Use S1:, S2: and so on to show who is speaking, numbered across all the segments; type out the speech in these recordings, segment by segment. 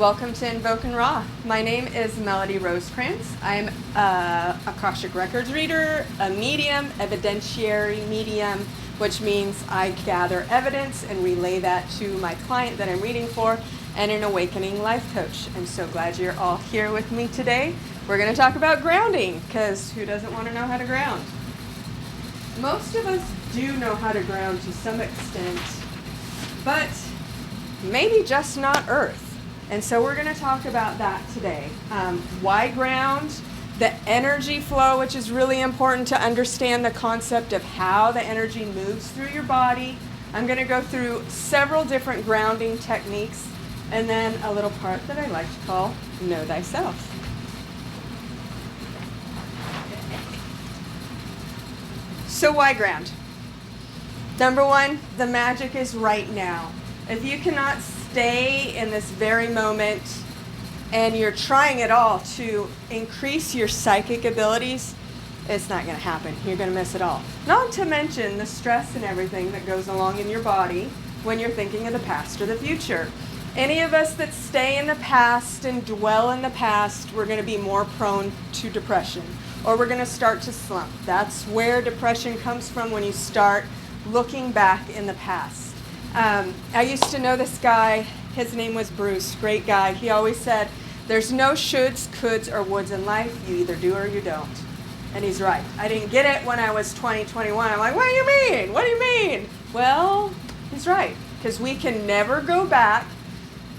S1: Welcome to Invoke and Raw. My name is Melody Rosecrans. I'm a Akashic Records reader, a medium, evidentiary medium, which means I gather evidence and relay that to my client that I'm reading for, and an awakening life coach. I'm so glad you're all here with me today. We're going to talk about grounding, because who doesn't want to know how to ground? Most of us do know how to ground to some extent, but maybe just not Earth. And so we're going to talk about that today. Why ground, the energy flow, which is really important to understand the concept of how the energy moves through your body. I'm going to go through several different grounding techniques, and then a little part that I like to call Know Thyself. So why ground? Number one, the magic is right now. If you cannot stay in this very moment and you're trying at all to increase your psychic abilities, it's not going to happen. You're going to miss it all. Not to mention the stress and everything that goes along in your body when you're thinking of the past or the future. Any of us that stay in the past and dwell in the past, we're going to be more prone to depression, or we're going to start to slump. That's where depression comes from, when you start looking back in the past. I used to know this guy. His name was Bruce. Great guy. He always said, there's no shoulds, coulds, or woulds in life. You either do or you don't. And he's right. I didn't get it when I was 20, 21. I'm like, what do you mean? What do you mean? Well, he's right. Because we can never go back.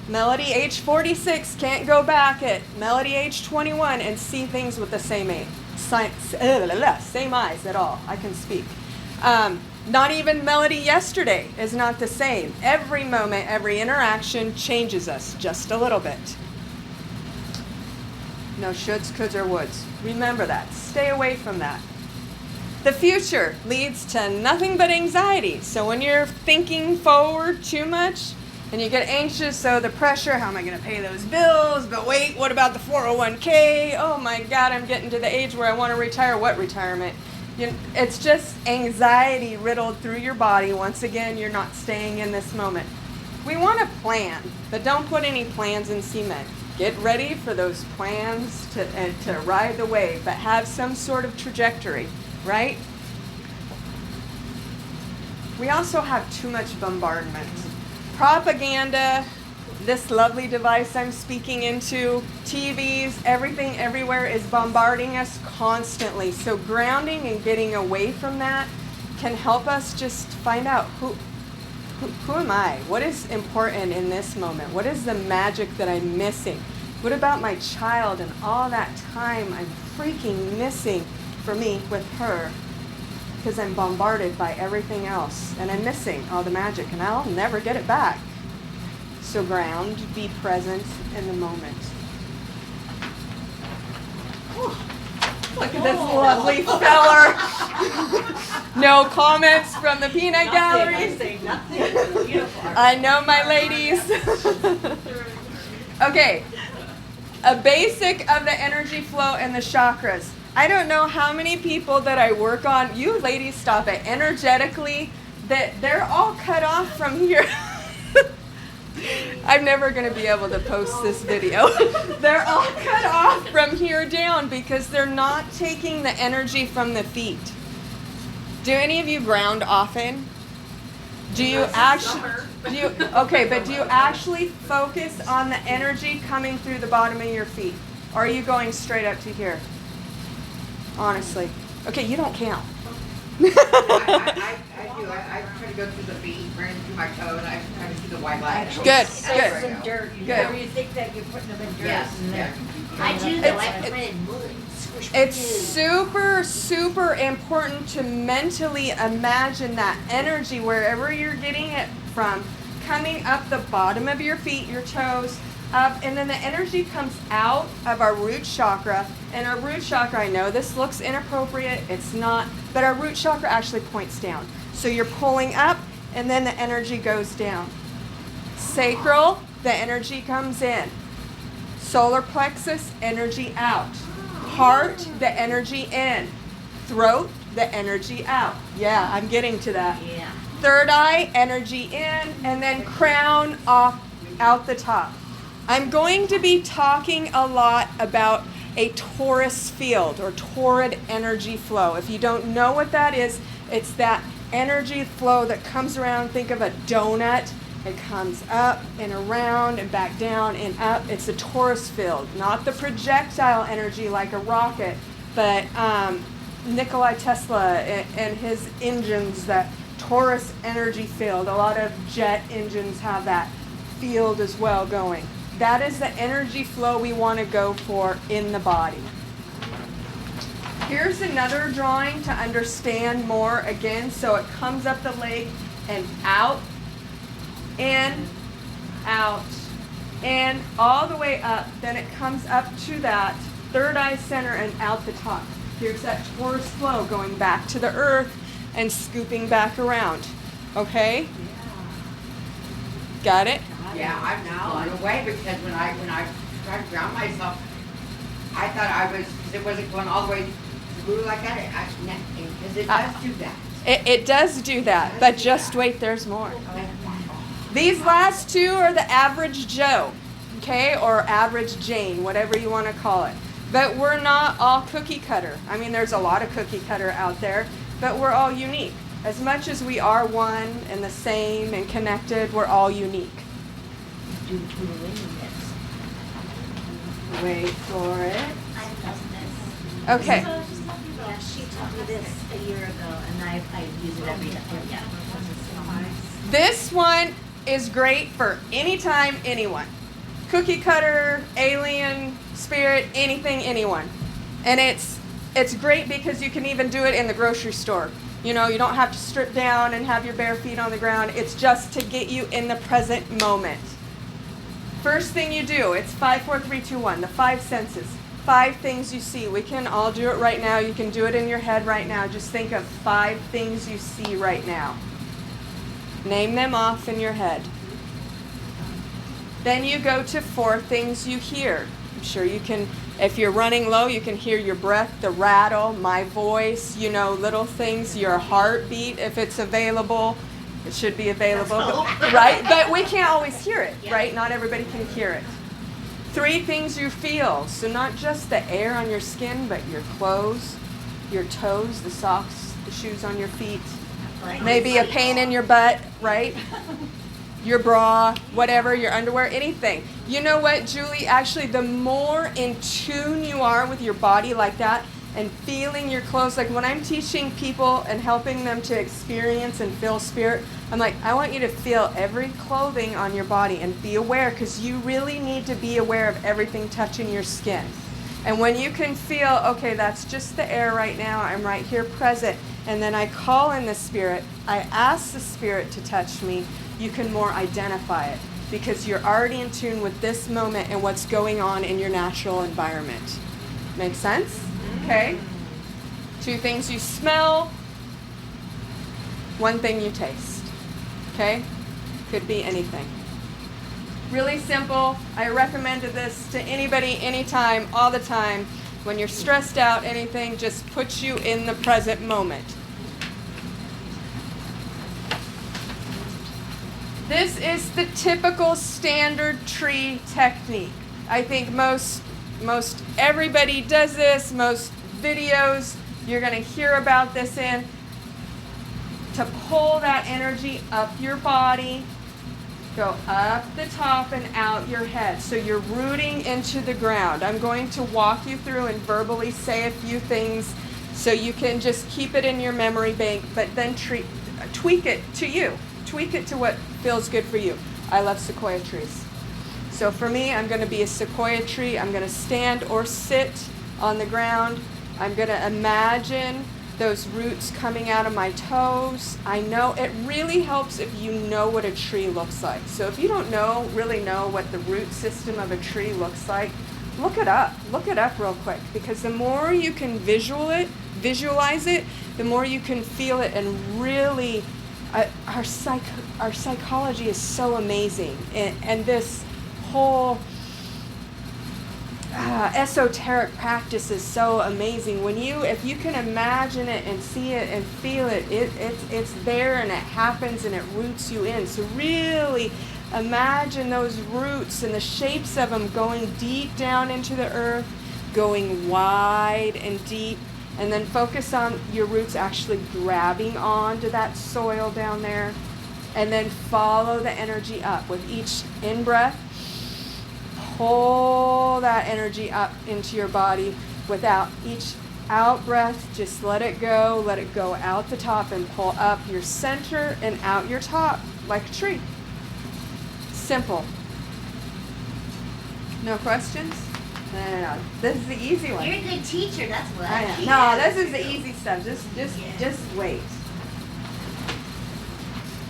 S1: Melody, age 46, can't go back at Melody, age 21, and see things with the same same eyes at all. I can speak. Not even Melody yesterday is not the same. Every moment, every interaction changes us just a little bit. No shoulds, coulds, or woulds. Remember that. Stay away from that. The future leads to nothing but anxiety. So when you're thinking forward too much and you get anxious, so the pressure, how am I going to pay those bills? But wait, what about the 401k? Oh my God, I'm getting to the age where I want to retire. What retirement? It's just anxiety riddled through your body. Once again, you're not staying in this moment. We want to plan, but don't put any plans in cement. Get ready for those plans to ride the wave, but have some sort of trajectory, right? We also have too much bombardment. Propaganda, this lovely device I'm speaking into, TVs, everything everywhere is bombarding us constantly. So grounding and getting away from that can help us just find out who am I? What is important in this moment? What is the magic that I'm missing? What about my child and all that time I'm freaking missing for me with her? Because I'm bombarded by everything else and I'm missing all the magic and I'll never get it back. So ground, be present in the moment. Look at this lovely feller. No comments from the peanut gallery.
S2: I say nothing. Beautiful.
S1: I know my ladies. Okay, a basic of the energy flow and the chakras. I don't know how many people that I work on, you ladies stop it, energetically, that they're all cut off from here. I'm never going to be able to post this video. They're all cut off from here down because they're not taking the energy from the feet. Do any of you ground often? Do you actually, but do you actually focus on the energy coming through the bottom of your feet? Or are you going straight up to here? Honestly. Okay, you don't count.
S2: I do. I try to go through the feet, running through my toe, and I try to see the white line.
S1: Good.
S3: Some dirt.
S1: Good.
S3: You think that you're putting them in dirt.
S2: Yes.
S3: And
S2: I
S3: do though. I put it in mud.
S1: It's super, super important to mentally imagine that energy wherever you're getting it from, coming up the bottom of your feet, your toes, up, and then the energy comes out of our root chakra. And our root chakra, I know this looks inappropriate, it's not, but our root chakra actually points down. So you're pulling up, and then the energy goes down. Sacral, the energy comes in. Solar plexus, energy out. Heart, the energy in. Throat, the energy out. Yeah, I'm getting to that.
S3: Yeah.
S1: Third eye, energy in, and then crown off out the top. I'm going to be talking a lot about a torus field or torrid energy flow. If you don't know what that is, it's that energy flow that comes around. Think of a donut. It comes up and around and back down and up. It's a torus field, not the projectile energy like a rocket, but Nikola Tesla and his engines, that torus energy field. A lot of jet engines have that field as well going. That is the energy flow we want to go for in the body. Here's another drawing to understand more again. So it comes up the leg and out, in, out, and all the way up. Then it comes up to that third eye center and out the top. Here's that torus flow going back to the earth and scooping back around. Okay?
S3: Yeah.
S1: Got it?
S2: Yeah, I'm blown away because when I tried to ground myself, I thought I was, because it wasn't going all the way through like that, because it does do that.
S1: It does do that, but just wait, there's more. These last two are the average Joe, okay, or average Jane, whatever you want to call it. But we're not all cookie cutter. I mean, there's a lot of cookie cutter out there, but we're all unique. As much as we are one and the same and connected, we're all unique.
S3: Do Kundalini this.
S1: Wait for it.
S3: I love this.
S1: Okay.
S3: So I was just talking about, she taught me this a year ago, and I use it every day. Yeah.
S1: This one is great for anytime, anyone. Cookie cutter, alien, spirit, anything, anyone. And it's great because you can even do it in the grocery store. You know, you don't have to strip down and have your bare feet on the ground. It's just to get you in the present moment. First thing you do, it's 5, 4, 3, 2, 1, the 5 senses. 5 things you see. We can all do it right now. You can do it in your head right now. Just think of 5 things you see right now. Name them off in your head. Then you go to 4 things you hear. I'm sure you can, if you're running low, you can hear your breath, the rattle, my voice, you know, little things, your heartbeat, if it's available. It should be available, right? But we can't always hear it, right? Not everybody can hear it. 3 things you feel. So not just the air on your skin, but your clothes, your toes, the socks, the shoes on your feet. Maybe a pain in your butt, right? Your bra, whatever, your underwear, anything. You know what, Julie? Actually, the more in tune you are with your body like that and feeling your clothes, like when I'm teaching people and helping them to experience and feel spirit, I'm like, I want you to feel every clothing on your body and be aware, because you really need to be aware of everything touching your skin. And when you can feel, okay, that's just the air right now, I'm right here present, and then I call in the spirit, I ask the spirit to touch me, you can more identify it, because you're already in tune with this moment and what's going on in your natural environment. Make sense? Okay. 2 things you smell, 1 thing you taste. Okay? Could be anything. Really simple. I recommended this to anybody, anytime, all the time. When you're stressed out, anything, just puts you in the present moment. This is the typical standard tree technique. I think most everybody does this, most videos you're going to hear about this in. To pull that energy up your body, go up the top and out your head. So you're rooting into the ground. I'm going to walk you through and verbally say a few things so you can just keep it in your memory bank, but then tweak it to you. Tweak it to what feels good for you. I love sequoia trees. So for me, I'm going to be a sequoia tree. I'm going to stand or sit on the ground. I'm going to imagine those roots coming out of my toes. I know it really helps if you know what a tree looks like. So if you don't really know what the root system of a tree looks like, look it up. Look it up real quick, because the more you can visualize it, the more you can feel it, and really our psychology is so amazing, and this whole esoteric practice is so amazing. If you can imagine it and see it and feel it, it's there and it happens and it roots you in. So really Imagine those roots and the shapes of them going deep down into the earth, going wide and deep, and then focus on your roots actually grabbing onto that soil down there, and then follow the energy up. With each in-breath, pull that energy up into your body. Without each out-breath, just let it go out the top and pull up your center and out your top like a tree. Simple. No questions? No. This is the easy one.
S3: You're a good teacher, that's what.
S1: I know. No, this is the easy stuff. Just wait.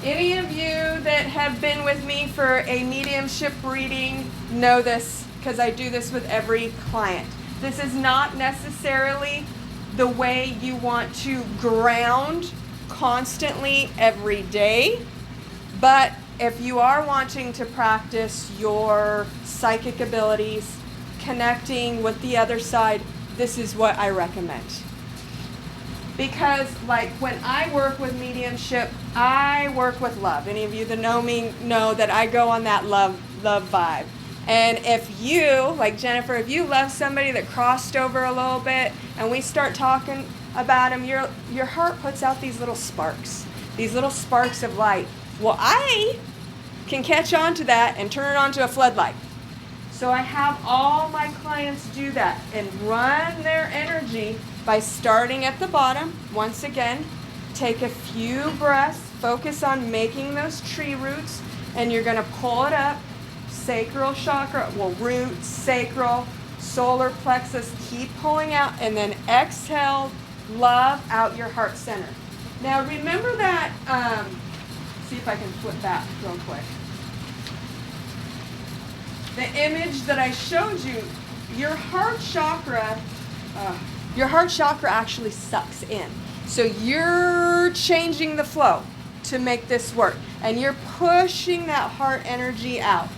S1: Any of you that have been with me for a mediumship reading know this, because I do this with every client. This is not necessarily the way you want to ground constantly every day, but if you are wanting to practice your psychic abilities, connecting with the other side, this is what I recommend. Because like when I work with mediumship, I work with love. Any of you that know me know that I go on that love vibe. And if you, like Jennifer, if you love somebody that crossed over a little bit and we start talking about them, your heart puts out these little sparks of light. Well, I can catch on to that and turn it on to a floodlight. So I have all my clients do that and run their energy by starting at the bottom. Once again, take a few breaths, focus on making those tree roots, and you're going to pull it up. Sacral chakra, root, sacral, solar plexus, keep pulling out, and then exhale, love out your heart center. Now remember that, see if I can flip back real quick. The image that I showed you, your heart chakra actually sucks in. So you're changing the flow to make this work, and you're pushing that heart energy out.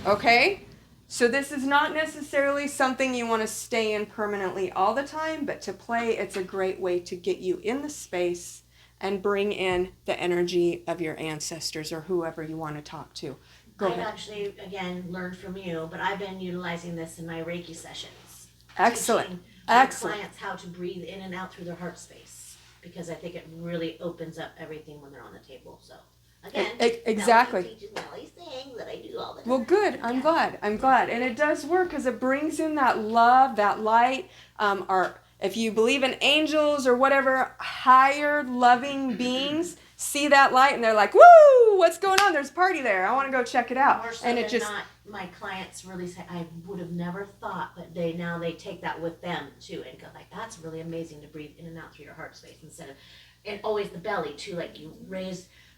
S1: Okay? So this is not necessarily something you want to stay in permanently all the time, but to play, it's a great way to get you in the space and bring in the energy of your ancestors or whoever you want to talk to. Go ahead.
S3: I've actually, again, learned from you, but I've been utilizing this in my Reiki sessions.
S1: Excellent.
S3: Teaching
S1: Excellent.
S3: clients how to breathe in and out through their heart space, because I think it really opens up everything when they're on the table. So again,
S1: exactly.
S3: Melanie teaches Melly's things that I do all the time.
S1: Well, good. I'm glad. And it does work because it brings in that love, that light. Or if you believe in angels or whatever, higher loving beings see that light and they're like, woo, what's going on? There's a party there. I want to go check it out.
S3: More so
S1: and it
S3: than
S1: just
S3: not, my clients really say, I would have never thought, but they take that with them too and go like, that's really amazing to breathe in and out through your heart space instead of, and always the belly too, like you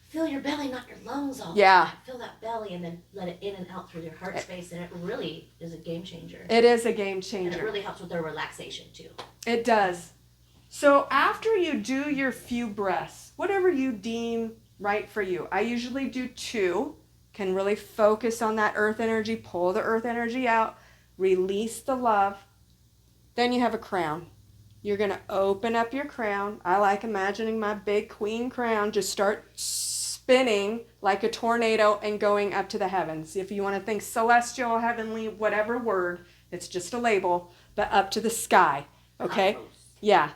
S3: fill your belly, not your lungs all the time. Fill that belly and then let it in and out through your heart space, and it really is a game changer.
S1: It is a game changer.
S3: And it really helps with their relaxation too.
S1: It does. So after you do your few breaths, whatever you deem right for you, I usually do 2, can really focus on that earth energy, pull the earth energy out, release the love. Then you have a crown. You're going to open up your crown. I like imagining my big queen crown just start spinning like a tornado and going up to the heavens. If you want to think celestial, heavenly, whatever word, it's just a label, but up to the sky. Okay?
S3: Cosmos.
S1: Yeah.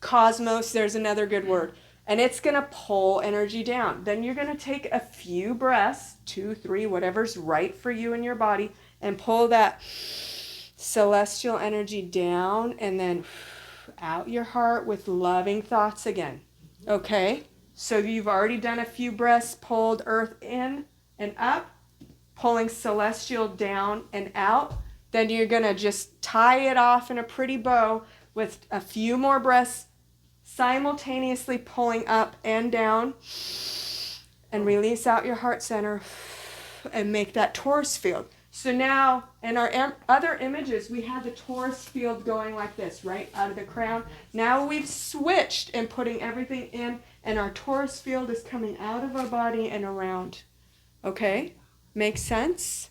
S1: Cosmos, there's another good word. And it's going to pull energy down. Then you're going to take a few breaths, 2, 3, whatever's right for you in your body, and pull that celestial energy down and then out your heart with loving thoughts again. Okay? So you've already done a few breaths, pulled earth in and up, pulling celestial down and out. Then you're going to just tie it off in a pretty bow with a few more breaths, simultaneously pulling up and down, and release out your heart center and make that torus field. So now in our other images, we had the torus field going like this, right, out of the crown. Now we've switched and putting everything in, and our torus field is coming out of our body and around. Okay? Makes sense?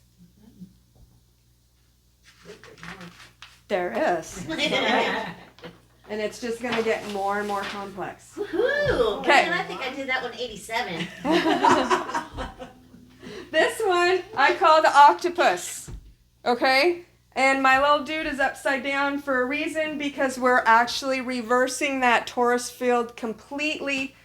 S1: There is. And it's just going to get more and more complex.
S3: Woohoo!
S1: Okay.
S3: Man, I think I did that one 87.
S1: This one I call the octopus. Okay? And my little dude is upside down for a reason, because we're actually reversing that torus field completely.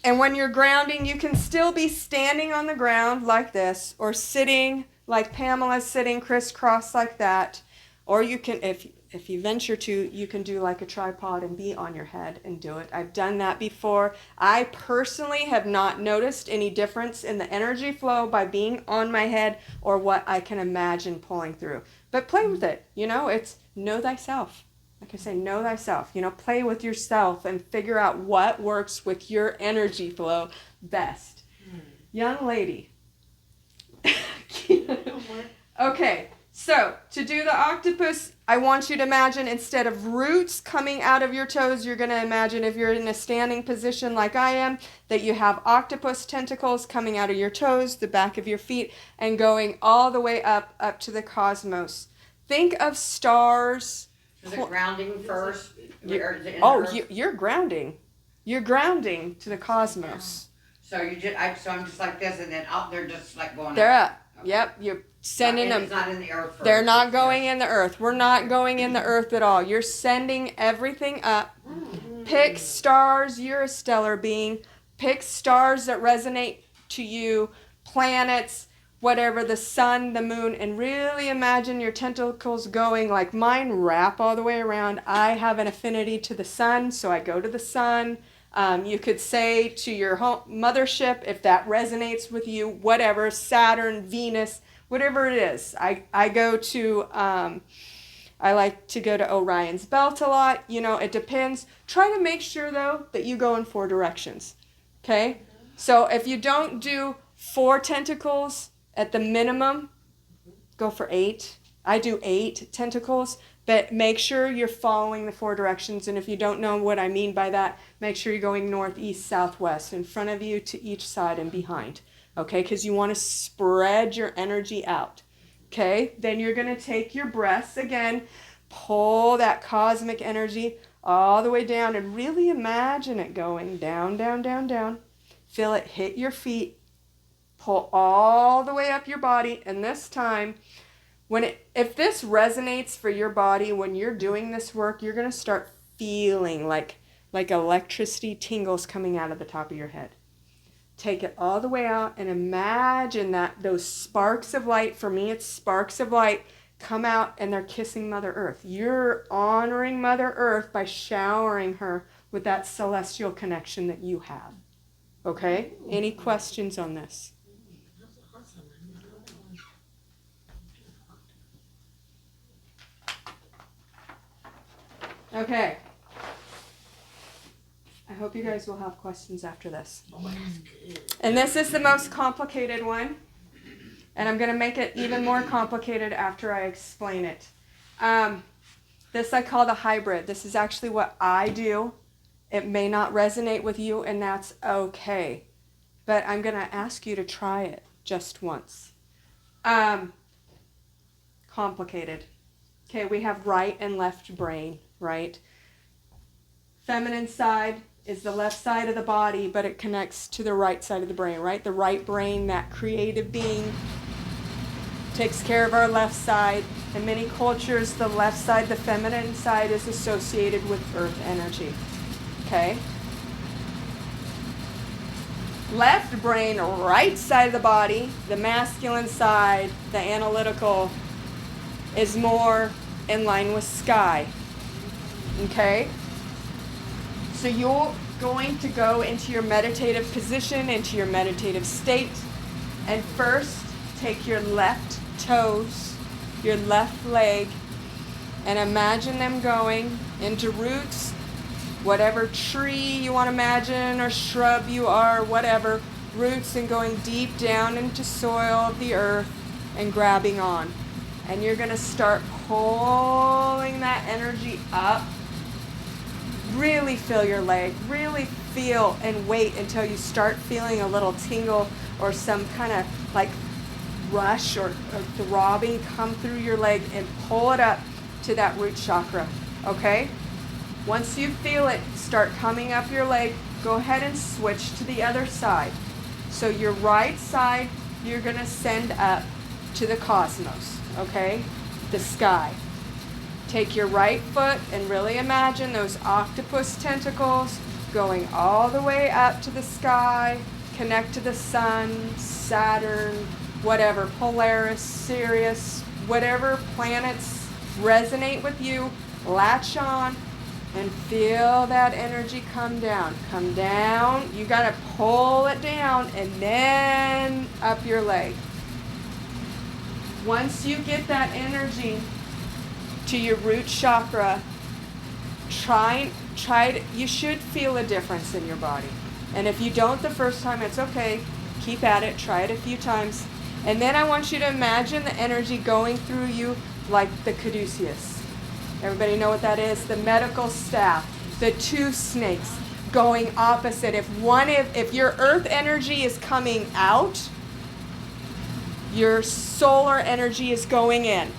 S1: And when you're grounding, you can still be standing on the ground like this, or sitting like Pamela's sitting crisscross like that. Or you can, if you venture to, you can do like a tripod and be on your head and do it. I've done that before. I personally have not noticed any difference in the energy flow by being on my head or what I can imagine pulling through. But play with it. You know, it's know thyself. Like I say, know thyself. You know, play with yourself and figure out what works with your energy flow best. Young lady. Okay. So, to do the octopus, I want you to imagine, instead of roots coming out of your toes, you're going to imagine, if you're in a standing position like I am, that you have octopus tentacles coming out of your toes, the back of your feet, and going all the way up to the cosmos. Think of stars.
S2: Is it grounding first?
S1: You're grounding. You're grounding to the cosmos.
S2: So I'm just like this, and then they're just like going
S1: They're
S2: up.
S1: up. Yep, you're sending them.
S2: It's not in the earth first.
S1: They're not going in the earth. We're not going in the earth at all. You're sending everything up. Pick stars. You're a stellar being. Pick stars that resonate to you, planets, whatever, the sun, the moon, and really imagine your tentacles going like mine, wrap all the way around. I have an affinity to the sun, so I go to the sun. You could say to your mothership, if that resonates with you, whatever, Saturn, Venus, whatever it is. I go to, I like to go to Orion's belt a lot. You know, it depends. Try to make sure, though, that you go in 4 directions. Okay? So if you don't do 4 tentacles at the minimum, go for 8. I do 8 tentacles. But make sure you're following the 4 directions. And if you don't know what I mean by that, make sure you're going north, east, south, west, in front of you, to each side, and behind. Okay? Because you want to spread your energy out. Okay? Then you're going to take your breaths again, pull that cosmic energy all the way down, and really imagine it going down, down, down, down. Feel it hit your feet. Pull all the way up your body. And this time, if this resonates for your body, when you're doing this work, you're going to start feeling like electricity tingles coming out of the top of your head. Take it all the way out and imagine that those sparks of light, for me it's sparks of light, come out and they're kissing Mother Earth. You're honoring Mother Earth by showering her with that celestial connection that you have. Okay? Any questions on this? Okay. I hope you guys will have questions after this. And this is the most complicated one. And I'm going to make it even more complicated after I explain it. This I call the hybrid. This is actually what I do. It may not resonate with you, and that's okay. But I'm going to ask you to try it just once. Complicated. Okay, we have right and left brain, right? Feminine side is the left side of the body, but it connects to the right side of the brain, right? The right brain, that creative being, takes care of our left side. In many cultures, the left side, the feminine side, is associated with earth energy, okay? Left brain, right side of the body, the masculine side, the analytical, is more in line with sky, okay? So you're going to go into your meditative position, into your meditative state, and first take your left toes, your left leg, and imagine them going into roots, whatever tree you want to imagine, or shrub you are, whatever, roots, and going deep down into soil of the earth and grabbing on. And you're going to start pulling that energy up. Really feel your leg. Really feel and wait until you start feeling a little tingle or some kind of like rush or throbbing come through your leg, and pull it up to that root chakra. Okay? Once you feel it start coming up your leg, go ahead and switch to the other side. So your right side you're going to send up to the cosmos, okay? The sky. Take your right foot and really imagine those octopus tentacles going all the way up to the sky, connect to the sun, Saturn, whatever, Polaris, Sirius, whatever planets resonate with you, latch on and feel that energy come down. Come down. You got to pull it down and then up your leg. Once you get that energy to your root chakra, you should feel a difference in your body. And if you don't the first time, it's okay. Keep at it. Try it a few times. And then I want you to imagine the energy going through you like the caduceus. Everybody know what that is? The medical staff, the two snakes going opposite. If your earth energy is coming out, your solar energy is going in.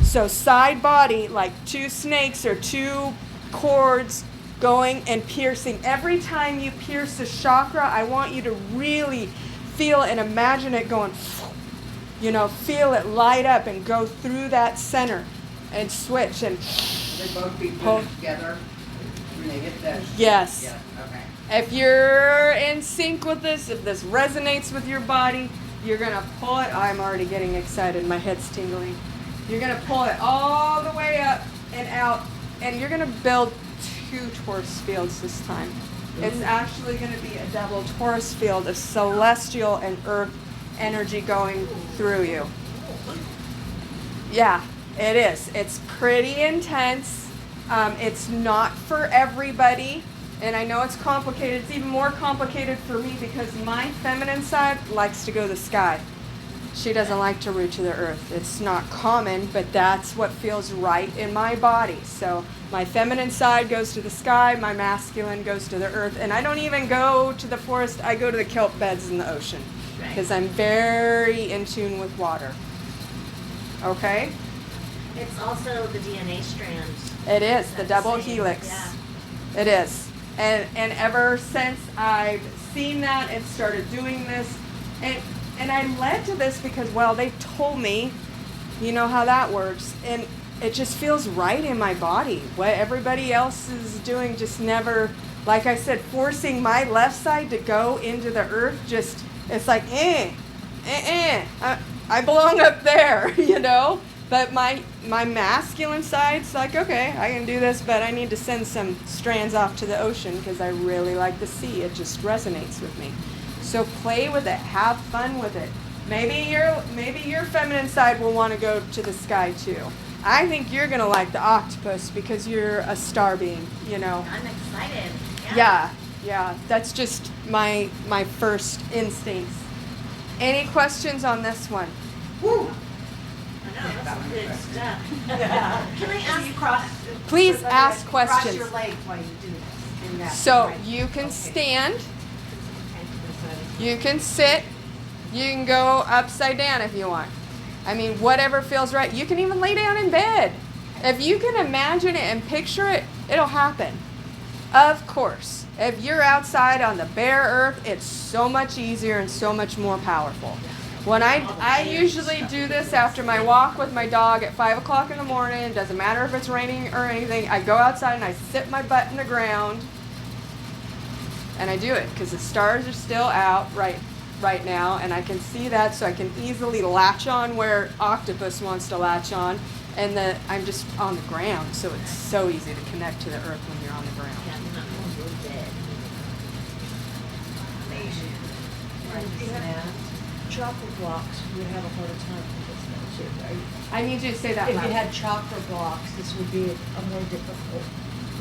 S1: So side body, like two snakes or two cords going and piercing. Every time you pierce a chakra, I want you to really feel and imagine it going, feel it light up and go through that center and switch and
S2: They both be put together when they hit the...
S1: Yes.
S2: Yeah, okay.
S1: If you're in sync with this, if this resonates with your body, you're going to pull it. I'm already getting excited. My head's tingling. You're going to pull it all the way up and out, and you're going to build 2 torus fields this time. It's actually going to be a double torus field of celestial and earth energy going through you. Yeah, it is. It's pretty intense. It's not for everybody. And I know it's complicated. It's even more complicated for me because my feminine side likes to go to the sky. She doesn't like to root to the earth. It's not common, but that's what feels right in my body. So my feminine side goes to the sky, my masculine goes to the earth. And I don't even go to the forest. I go to the kelp beds in the ocean because I'm very in tune with water. Okay?
S3: It's also the DNA strands.
S1: It is, the
S3: That's
S1: double
S3: the same,
S1: helix.
S3: yeah.
S1: It is. And ever since I've seen that and started doing this, and I led to this because, well, they told me, you know how that works. And it just feels right in my body. What everybody else is doing just never, like I said, forcing my left side to go into the earth, just, it's like, I belong up there, But my masculine side's like, okay, I can do this, but I need to send some strands off to the ocean because I really like the sea. It just resonates with me. So play with it. Have fun with it. Maybe your feminine side will want to go to the sky too. I think you're going to like the octopus because you're a star being,
S3: I'm excited.
S1: Yeah. That's just my first instincts. Any questions on this one?
S2: Woo!
S3: I know, that's some good stuff. Can I ask
S1: Please ask
S4: Cross
S1: questions.
S4: your legs while you do this. And that's
S1: So
S4: right.
S1: you can
S4: Okay.
S1: stand, you can sit, you can go upside down if you want. I mean, whatever feels right. You can even lay down in bed. If you can imagine it and picture it, it'll happen. Of course, if you're outside on the bare earth, it's so much easier and so much more powerful. When I usually do this after my walk with my dog at 5 o'clock in the morning. Doesn't matter if it's raining or anything. I go outside and I sit my butt in the ground. And I do it because the stars are still out right now. And I can see that, so I can easily latch on where octopus wants to latch on. And I'm just on the ground, so it's so easy to connect to the earth when you're on the ground.
S3: Yeah, I'm not going to dead.
S4: Chakra blocks, you would have a harder time with this one too.
S1: I need you to say that
S4: If you
S1: loud.
S4: had chakra blocks, this would be a more difficult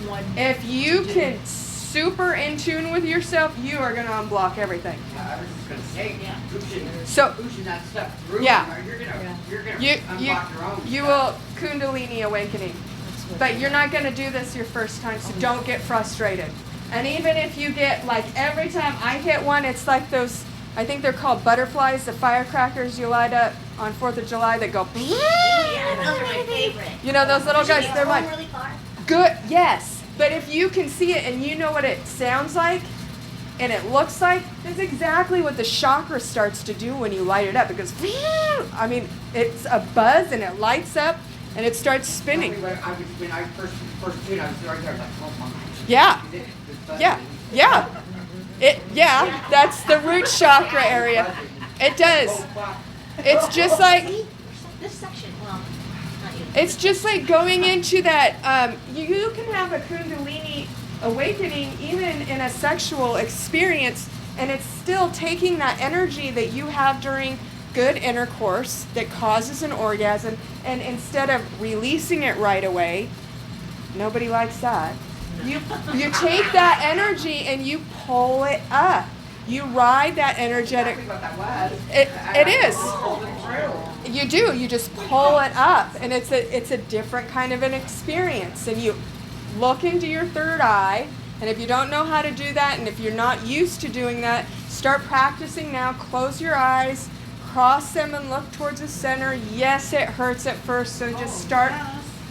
S4: one.
S1: If you
S4: to do.
S1: can super in tune with yourself, you are going to unblock everything.
S2: I was just gonna say, pushing that stuff through,
S1: Yeah.
S2: or you're gonna
S1: You
S2: unblock your own
S1: you
S2: stuff.
S1: will Kundalini awakening.
S4: That's what
S1: But you're not going to do this your first time, so don't get frustrated. And even if you get, like, every time I hit one, it's like those, I think they're called butterflies, the firecrackers you light up on 4th of July that go,
S3: Yeah, those are my favorite.
S1: you know, those little guys, they're like,
S3: really far.
S1: good, yes. But if you can see it and you know what it sounds like, and it looks like that's exactly what the chakra starts to do when you light it up. It goes, I mean, it's a buzz and it lights up and it starts spinning.
S2: When I first did, I was right there, like, oh my.
S1: Yeah,
S2: Is it
S1: yeah, yeah. Yeah, that's the root chakra area. It does. It's just like,
S3: This section, well, not you.
S1: it's just like going into that, you can have a Kundalini awakening even in a sexual experience, and it's still taking that energy that you have during good intercourse that causes an orgasm, and instead of releasing it right away, nobody likes that. You take that energy and you pull it up. You ride that energetic.
S2: Exactly what that was.
S1: It is.
S2: Pulled it through.
S1: You do. You just pull it up, and it's a different kind of an experience. And you look into your third eye, and if you don't know how to do that, and if you're not used to doing that, start practicing now. Close your eyes, cross them, and look towards the center. Yes, it hurts at first, so just start.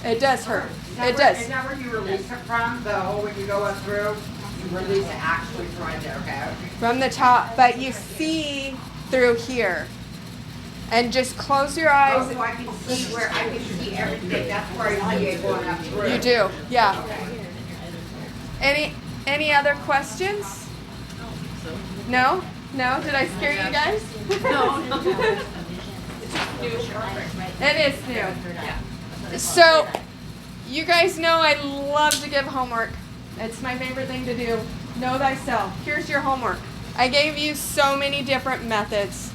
S1: It does hurt. It does.
S2: Is that where you release it from? The hole when you go up through? You release it actually from right there, okay?
S1: From the top, but you see through here. And just close your
S2: Oh,
S1: eyes.
S2: so I can see where I can see everything. That's where I see it going up through.
S1: You do, yeah.
S2: Okay.
S1: Any other questions? No? No? Did I scare you guys? It is new. So, you guys know I love to give homework. It's my favorite thing to do. Know thyself. Here's your homework. I gave you so many different methods.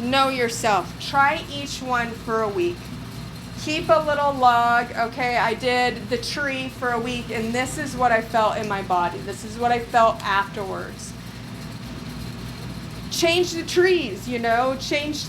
S1: Know yourself. Try each one for a week. Keep a little log. Okay, I did the tree for a week, and this is what I felt in my body. This is what I felt afterwards. Change the trees, you know. Change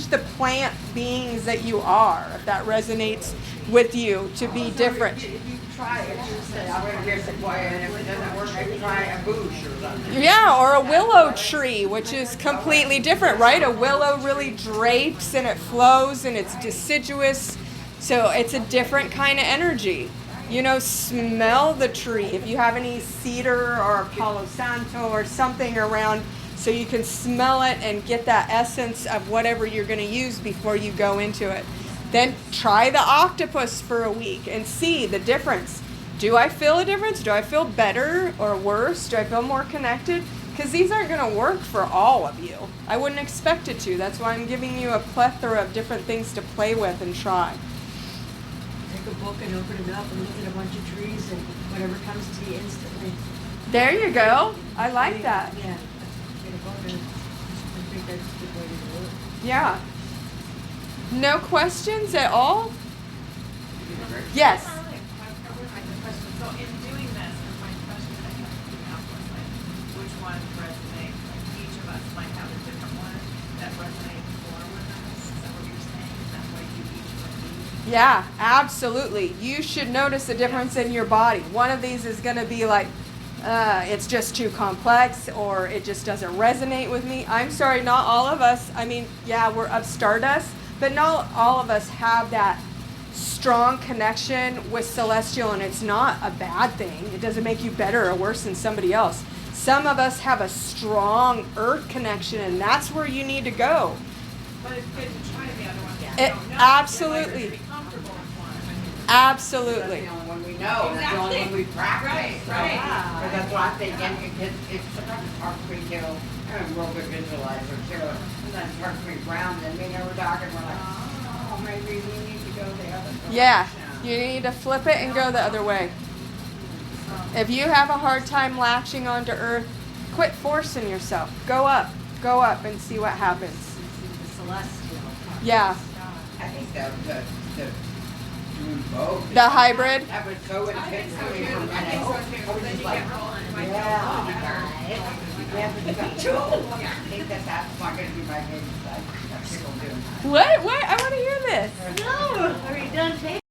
S1: the plant beings that you are, if that resonates with you, to be different.
S2: If you try it, you say, I'm going to get sequoia, and if it doesn't work, maybe try a bush or something.
S1: Yeah, or a willow tree, which is completely different, right? A willow really drapes and it flows and it's deciduous, so it's a different kind of energy. You know, smell the tree. If you have any cedar or Palo Santo or something around, so you can smell it and get that essence of whatever you're going to use before you go into it. Then try the octopus for a week and see the difference. Do I feel a difference? Do I feel better or worse? Do I feel more connected? Because these aren't going to work for all of you. I wouldn't expect it to. That's why I'm giving you a plethora of different things to play with and try.
S4: Take a book and open it up and look at a bunch of trees and whatever comes to you instantly.
S1: There you go. I like that.
S4: Yeah. Get a book and I think that's a good way to do it.
S1: Yeah. No questions at all? Yes.
S5: So in doing this, and my question that I have to ask was like, which one resonates? Like each of us might have a different one that resonates more with us. Is that what you're saying? Is that why you each would be?
S1: Yeah, absolutely. You should notice a difference in your body. One of these is going to be like, it's just too complex, or it just doesn't resonate with me. I'm sorry, not all of us. I mean, yeah, we're of stardust, but not all of us have that strong connection with celestial, and it's not a bad thing. It doesn't make you better or worse than somebody else. Some of us have a strong earth connection, and that's where you need to go.
S5: But it's good to try the other one.
S1: It- absolutely.
S5: Be comfortable with one.
S1: Absolutely.
S2: That's the only one we know. That's the only one we practice.
S5: Right,
S2: So,
S5: right.
S2: but that's what I'm thinking. It's sometimes it's hard for me to. I'm a real good visualizer too. Sometimes it's hard for me to ground. And me and we're talking. We're like, oh, maybe we need to go the other direction.
S1: Yeah, you need to flip it and go the other way. If you have a hard time latching onto earth, quit forcing yourself. Go up and see what happens.
S4: The celestial.
S1: Yeah,
S2: I think the Invoke.
S1: the hybrid.
S2: That was so intense.
S5: I think so
S2: for me
S5: too.
S2: for a
S5: I think so
S2: minute.
S5: too.
S2: I was
S5: Then
S2: just
S5: you
S2: like,
S5: get rolling. Like,
S2: yeah, but you got two. I think that's not going to be my game. I got people doing that.
S1: What? I want to hear this.
S3: No, are you done taping?